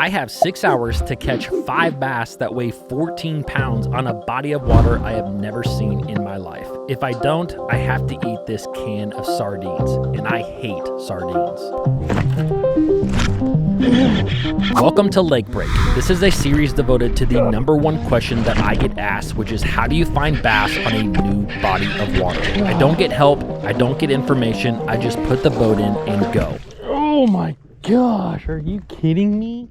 I have 6 hours to catch 5 bass that weigh 14 pounds on a body of water I have never seen in my life. If I don't, I have to eat this can of sardines, and I hate sardines. Welcome to Lake Break. This is a series devoted to the #1 question that I get asked, which is how do you find bass on a new body of water? I don't get help, I don't get information, I just put the boat in and go. Oh my gosh, are you kidding me?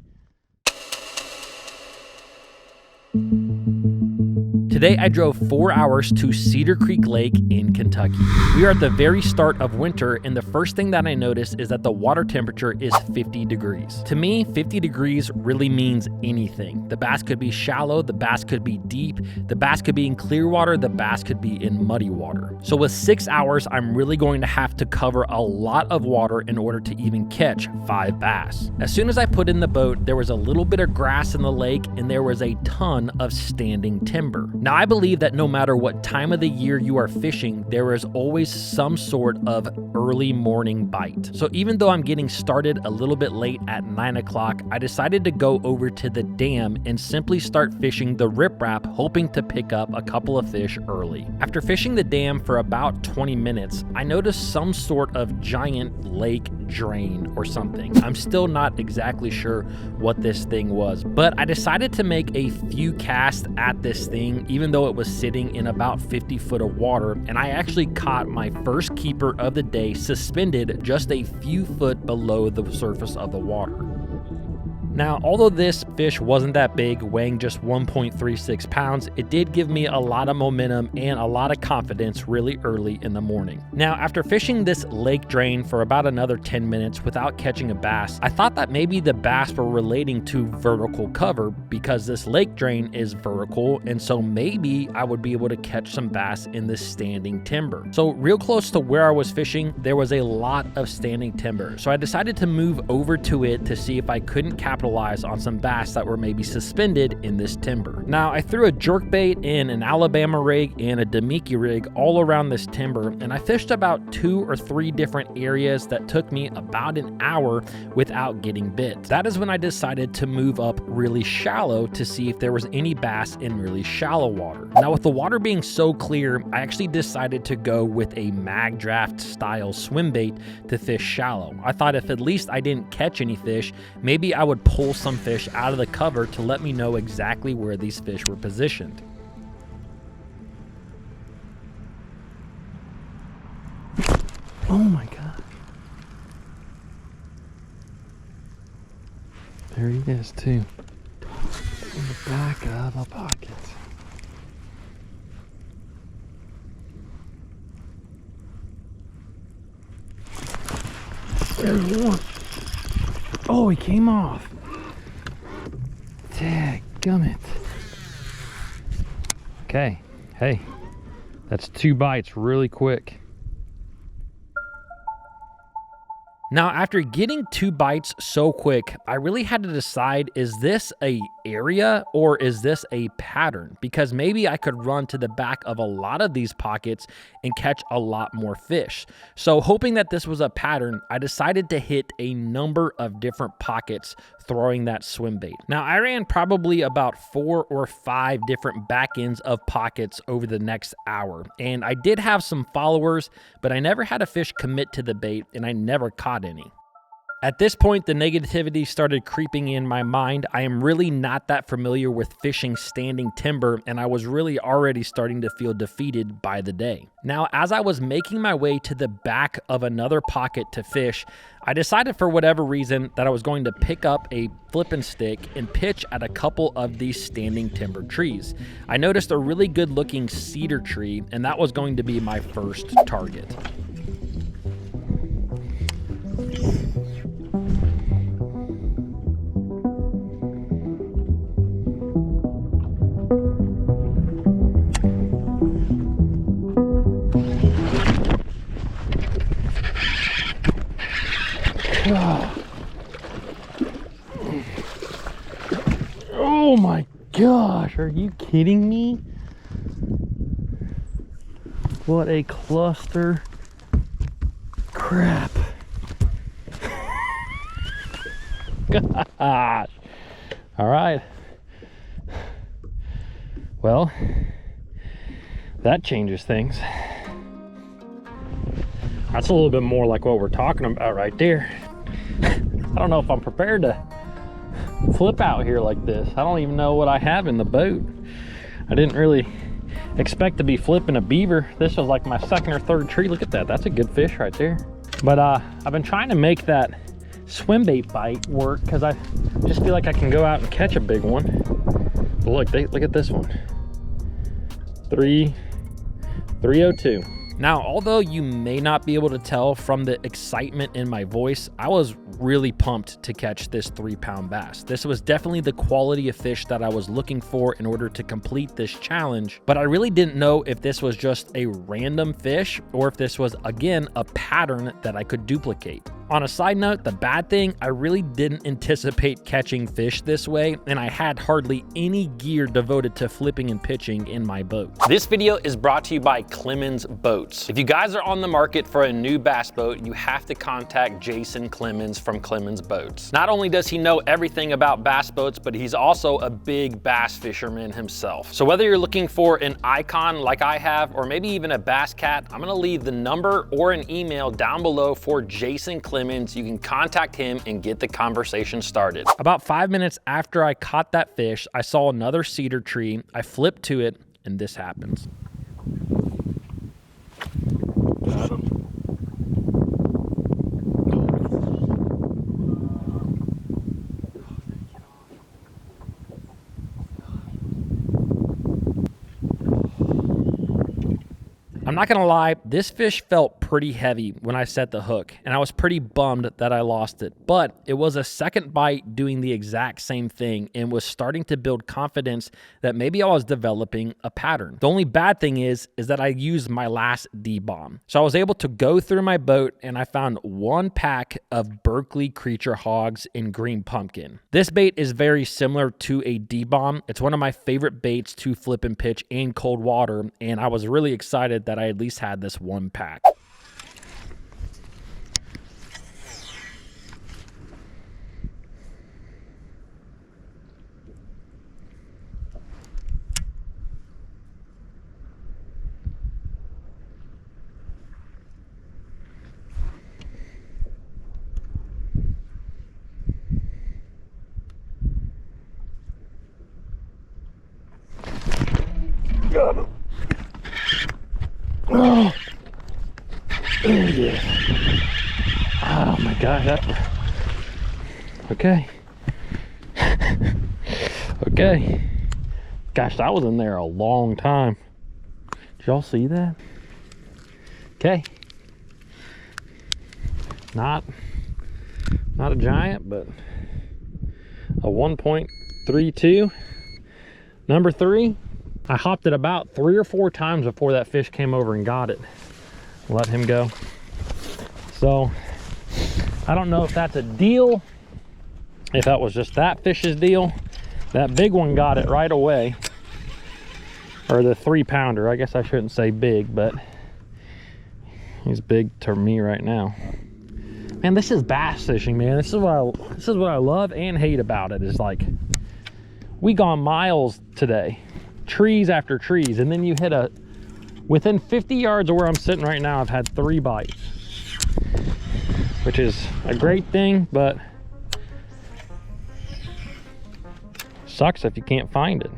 Today I drove 4 hours to Cedar Creek Lake in Kentucky. We are at the very start of winter, and the first thing that I noticed is that the water temperature is 50 degrees. To me, 50 degrees really means anything. The bass could be shallow, the bass could be deep, the bass could be in clear water, the bass could be in muddy water. So with 6 hours, I'm really going to have to cover a lot of water in order to even catch 5 bass. As soon as I put in the boat, there was a little bit of grass in the lake, and there was a ton of standing timber. Now, I believe that no matter what time of the year you are fishing, there is always some sort of early morning bite. So even though I'm getting started a little bit late at 9 o'clock, I decided to go over to the dam and simply start fishing the riprap, hoping to pick up a couple of fish early. After fishing the dam for about 20 minutes, I noticed some sort of giant lake drain or something. I'm still not exactly sure what this thing was, but I decided to make a few casts at this thing, even though it was sitting in about 50 foot of water, and I actually caught my first keeper of the day suspended just a few foot below the surface of the water. Now, although this fish wasn't that big, weighing just 1.36 pounds, it did give me a lot of momentum and a lot of confidence really early in the morning. Now, after fishing this lake drain for about another 10 minutes without catching a bass, I thought that maybe the bass were relating to vertical cover because this lake drain is vertical, and so maybe I would be able to catch some bass in this standing timber. So real close to where I was fishing, there was a lot of standing timber. So I decided to move over to it to see if I couldn't capitalize on some bass that were maybe suspended in this timber. Now, I threw a jerkbait and an Alabama rig and a Damiki rig all around this timber, and I fished about 2 or 3 different areas that took me about an hour without getting bit. That is when I decided to move up really shallow to see if there was any bass in really shallow water. Now, with the water being so clear, I actually decided to go with a mag draft style swim bait to fish shallow. I thought if at least I didn't catch any fish, maybe I would pull some fish out of the cover to let me know exactly where these fish were positioned. Oh my god. There he is too. In the back of a pocket. There's one. Oh, he came off. Dadgummit. Okay, hey, that's 2 bites really quick. Now, after getting 2 bites so quick, I really had to decide, is this a area or is this a pattern? Because maybe I could run to the back of a lot of these pockets and catch a lot more fish. So hoping that this was a pattern, I decided to hit a number of different pockets throwing that swim bait. Now, I ran probably about 4 or 5 different back ends of pockets over the next hour. And I did have some followers, but I never had a fish commit to the bait and I never caught any. At this point, the negativity started creeping in my mind. I am really not that familiar with fishing standing timber, and I was really already starting to feel defeated by the day. Now, as I was making my way to the back of another pocket to fish, I decided for whatever reason that I was going to pick up a flipping stick and pitch at a couple of these standing timber trees. I noticed a really good looking cedar tree, and that was going to be my first target. Oh my gosh, are you kidding me? What a cluster crap. Gosh. All right. Well, that changes things. That's a little bit more like what we're talking about right there. I don't know if I'm prepared to flip out here like this. I don't even know what I have in the boat. I didn't really expect to be flipping a beaver. This was like my second or third tree. Look at that. That's a good fish right there. But I've been trying to make that Swimbait bite work because I just feel like I can go out and catch a big one. But look, look at this one. 302. Now, although you may not be able to tell from the excitement in my voice, I was really pumped to catch this 3-pound bass. This was definitely the quality of fish that I was looking for in order to complete this challenge, but I really didn't know if this was just a random fish or if this was, again, a pattern that I could duplicate. On a side note, the bad thing, I really didn't anticipate catching fish this way, and I had hardly any gear devoted to flipping and pitching in my boat. This video is brought to you by CLEMONS Boats. If you guys are on the market for a new bass boat, you have to contact Jason CLEMONS from CLEMONS Boats. Not only does he know everything about bass boats, but he's also a big bass fisherman himself. So whether you're looking for an icon like I have, or maybe even a bass cat, I'm gonna leave the number or an email down below for Jason CLEMONS. You can contact him and get the conversation started. About 5 minutes after I caught that fish, I saw another cedar tree. I flipped to it, and this happens. Got him. I'm not gonna lie, this fish felt pretty heavy when I set the hook, and I was pretty bummed that I lost it, but it was a second bite doing the exact same thing and was starting to build confidence that maybe I was developing a pattern. The only bad thing is that I used my last D-bomb. So I was able to go through my boat and I found one pack of Berkeley creature hogs in green pumpkin. This bait is very similar to a D-bomb. It's one of my favorite baits to flip and pitch in cold water, and I was really excited that I at least had this one pack. Got him. Oh, yeah. Oh my God, that. Okay. Okay. Gosh, I was in there a long time. Did y'all see that? Okay. Not a giant, but a 1.32. Number 3. I hopped it about 3 or 4 times before that fish came over and got it. Let him go. So I don't know if that's a deal, if that was just that fish's deal. That big one got it right away, or the 3-pounder. I guess I shouldn't say big, but he's big to me right now. Man, this is bass fishing, man. This is what I love and hate about it. Is like, we gone miles today, trees after trees, and then you hit within 50 yards of where I'm sitting right now, I've had 3 bites, which is a great thing, but sucks if you can't find it.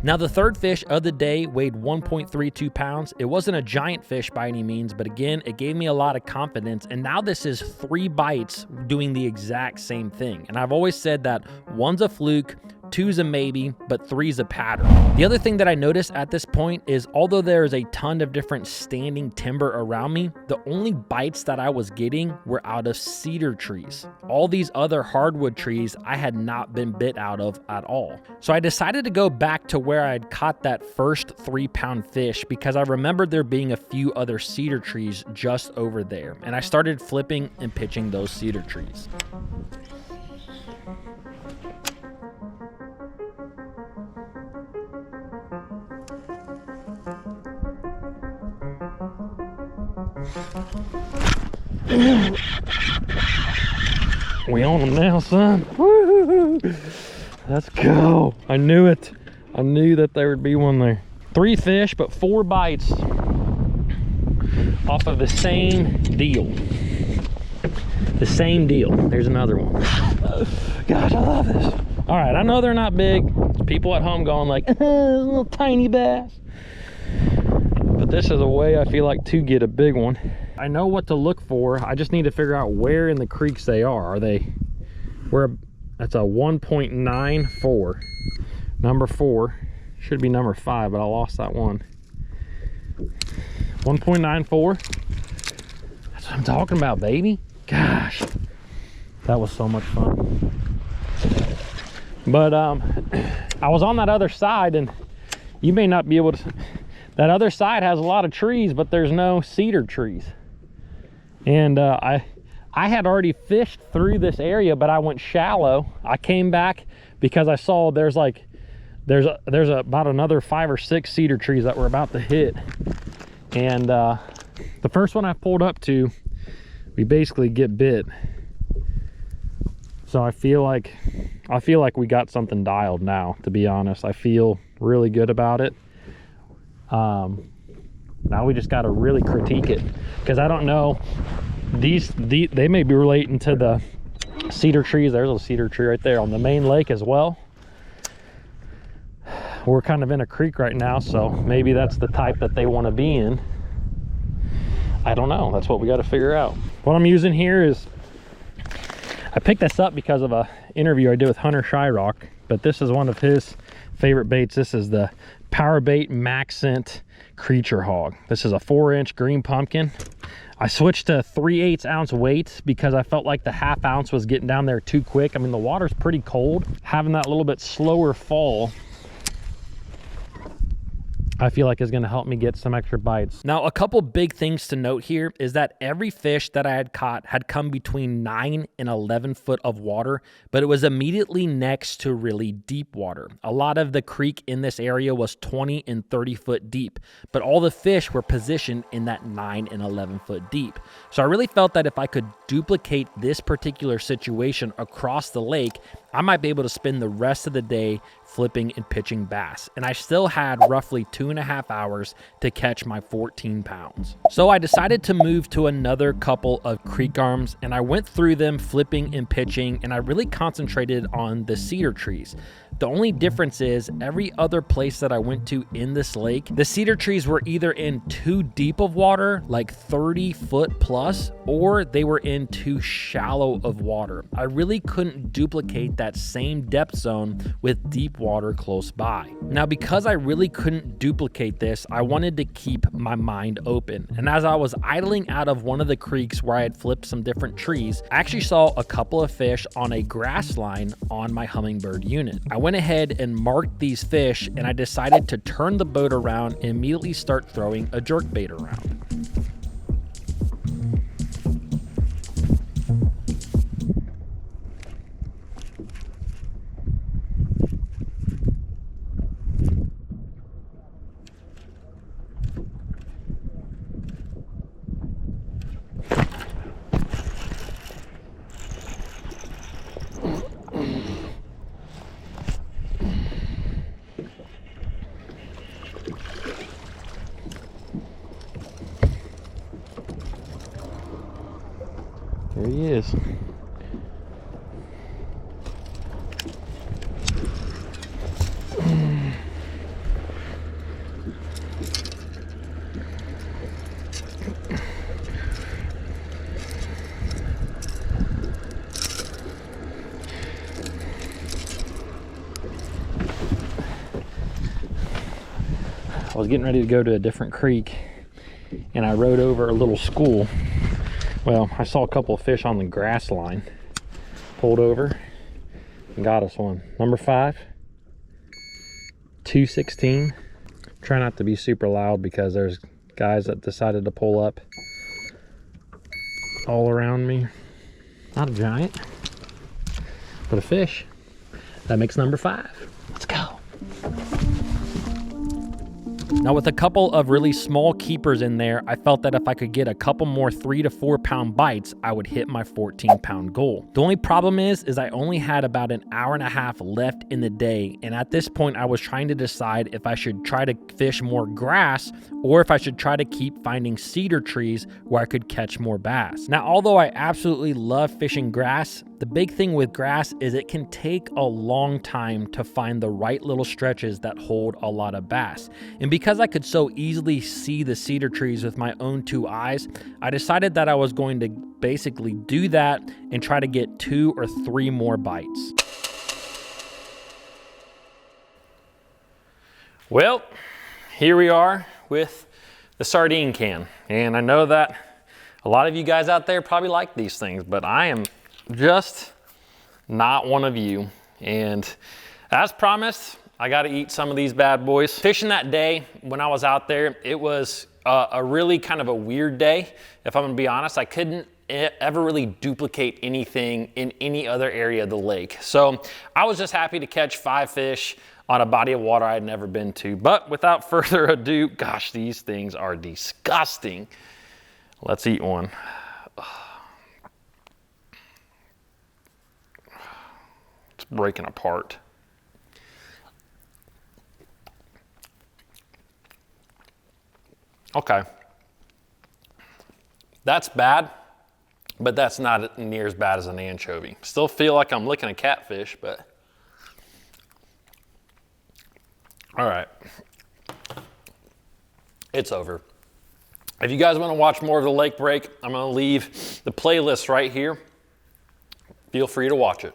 Now, the third fish of the day weighed 1.32 pounds. It wasn't a giant fish by any means, but again, it gave me a lot of confidence. And now this is 3 bites doing the exact same thing. And I've always said that 1's a fluke, 2's a maybe, but 3's a pattern. The other thing that I noticed at this point is, although there is a ton of different standing timber around me, the only bites that I was getting were out of cedar trees. All these other hardwood trees I had not been bit out of at all. So I decided to go back to where I had caught that first 3-pound fish, because I remembered there being a few other cedar trees just over there. And I started flipping and pitching those cedar trees. We on them now, son. Woo-hoo-hoo. Let's go. I knew it. I knew that there would be one there. 3 fish, but 4 bites off of the same deal. The same deal. There's another one. Gosh, I love this. All right, I know they're not big. People at home going like, little tiny bass. But this is a way I feel like to get a big one. I know what to look for. I just need to figure out where in the creeks they are. Are they, where, that's a 1.94. Number 4. Should be number 5, but I lost that one. 1.94. That's what I'm talking about, baby. Gosh, that was so much fun. But I was on that other side, and you may not be able to, that other side has a lot of trees, but there's no cedar trees. And I had already fished through this area, but I went shallow. I came back because I saw there's about another 5 or 6 cedar trees that were about to hit. And the first one I pulled up to, we basically get bit. So I feel like we got something dialed now, to be honest. I feel really good about it. Now we just got to really critique it, because I don't know, they may be relating to the cedar trees. There's a cedar tree right there on the main lake as well. We're kind of in a creek right now, so maybe that's the type that they want to be in. I don't know. That's what we got to figure out. What I'm using here is, I picked this up because of a interview I did with Hunter Shyrock, but this is one of his favorite baits. This is the Power Bait Maxent Creature Hog. This is a 4-inch green pumpkin. I switched to 3/8 ounce weight because I felt like the 1/2 ounce was getting down there too quick. I mean, the water's pretty cold. Having that little bit slower fall, I feel like is going to help me get some extra bites. Now, a couple big things to note here is that every fish that I had caught had come between 9 and 11 foot of water, but it was immediately next to really deep water. A lot of the creek in this area was 20 and 30 foot deep, but all the fish were positioned in that 9 and 11 foot deep. So I really felt that if I could duplicate this particular situation across the lake, I might be able to spend the rest of the day flipping and pitching bass. And I still had roughly 2.5 hours to catch my 14 pounds. So I decided to move to another couple of creek arms, and I went through them flipping and pitching, and I really concentrated on the cedar trees. The only difference is every other place that I went to in this lake, the cedar trees were either in too deep of water, like 30 foot plus, or they were in too shallow of water. I really couldn't duplicate that same depth zone with deep water close by. Now, because I really couldn't duplicate this, I wanted to keep my mind open. And as I was idling out of one of the creeks where I had flipped some different trees, I actually saw a couple of fish on a grass line on my Humminbird unit. I went ahead and marked these fish, and I decided to turn the boat around and immediately start throwing a jerkbait around. There he is. I was getting ready to go to a different creek, and I rode over a little school. Well, I saw a couple of fish on the grass line, pulled over and got us one. Number 5, 216. Try not to be super loud because there's guys that decided to pull up all around me. Not a giant, but a fish. That makes number 5. Let's go. Now with a couple of really small keepers in there, I felt that if I could get a couple more 3 to 4 pound bites, I would hit my 14-pound goal. The only problem is I only had about an hour and a half left in the day, and at this point I was trying to decide if I should try to fish more grass or if I should try to keep finding cedar trees where I could catch more bass. Now, although I absolutely love fishing grass, the big thing with grass is it can take a long time to find the right little stretches that hold a lot of bass. And because I could so easily see the cedar trees with my own 2 eyes, I decided that I was going to basically do that and try to get 2 or 3 more bites. Well, here we are with the sardine can. And I know that a lot of you guys out there probably like these things, but I am just not one of you. And as promised, I got to eat some of these bad boys. Fishing that day when I was out there, it was a really kind of a weird day. If I'm gonna be honest, I couldn't ever really duplicate anything in any other area of the lake. So I was just happy to catch 5 fish on a body of water I had never been to. But without further ado, gosh, these things are disgusting. Let's eat one. It's breaking apart. Okay. That's bad, but that's not near as bad as an anchovy. Still feel like I'm licking a catfish, but. All right. It's over. If you guys want to watch more of the lake break, I'm going to leave the playlist right here. Feel free to watch it.